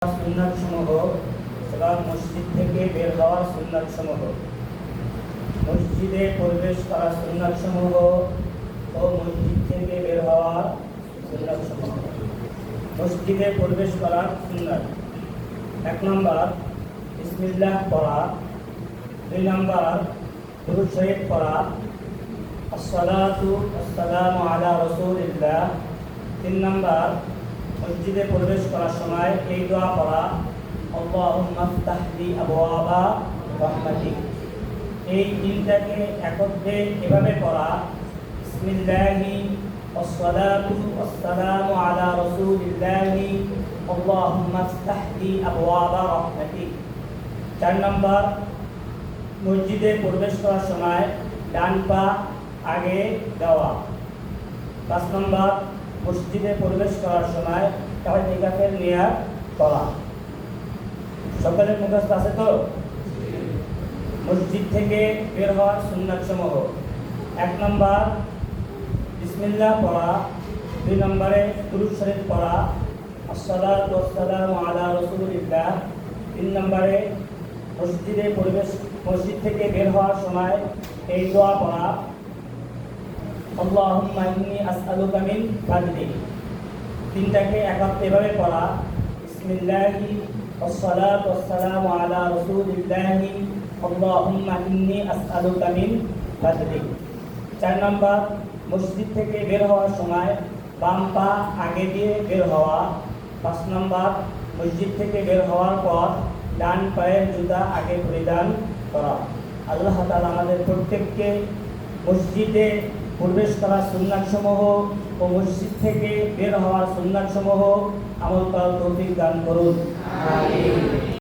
সুন্নাত সমূহ এবং মসজিদ থেকে বের হওয়ার সুন্নাত সমূহ। মসজিদে প্রবেশ করার সুন্নাত সমূহ ও মসজিদ থেকে বের হওয়ার সুন্নাত সমূহ। মসজিদে প্রবেশ করার সুন্নাত: 1 নম্বর বিসমিল্লাহ পড়া, 2 নম্বর দুরূদ শরীফ পড়া, আসসালাতু ওয়াসসালামু আলা রাসূলিল্লাহ, 3 নম্বর মসজিদে প্রবেশ করার সময় এই দোয়া পড়া, আল্লাহুম্মা ইফতাহ লি আবওয়াবা রাহমাতিক। এই তিনটাকে একত্রে এভাবে পড়া: বিসমিল্লাহি ওয়াসসালাতু ওয়াসসালামু আলা রাসূলিল্লাহি আল্লাহুম্মা ইফতাহ লি আবওয়াবা রাহমাতিক। 4 নম্বর মসজিদে প্রবেশ করার সময় ডান পা আগে দেওয়া। 5 নম্বর মসজিদে প্রবেশ করার সময় ইতিকাফের নিয়াত করা। সকলের মুখস্থ আছে তো? মসজিদ থেকে বের হওয়ার সুন্নাত সমূহ: 1 নম্বর বিসমিল্লাহ পড়া, 2 নম্বরে দুরূদ শরীফ পড়া, আসসালাতু ওয়াসসালামু আলা রাসূলিল্লাহ, 3 নম্বরে মসজিদ থেকে বের হওয়ার সময় এই দোয়া পড়া, আল্লাহুম্মা ইন্নী আসআলুকা মিন ফাদলিক। তিনটাকে একত্রে এভাবে পড়া: বিসমিল্লাহি ওয়াসসালাতু ওয়াসসালামু আলা রাসূলিল্লাহি আল্লাহুম্মা ইন্নী আসআলুকা মিন ফাদলিক। 4 নম্বর মসজিদ থেকে বের হওয়ার সময় বাম পা আগে দিয়ে বের হওয়া। 5 নম্বর মসজিদ থেকে বের হওয়ার পর ডান পায়ের জুতা আগে পরিধান করা। আল্লাহ তাআলা আমাদের প্রত্যেককে মসজিদে প্রবেশ করার সুন্নাত সমূহ ও মসজিদ থেকে বের হওয়ার সুন্নাত সমূহ আমল করার তৌফিক দান করুন। আমিন।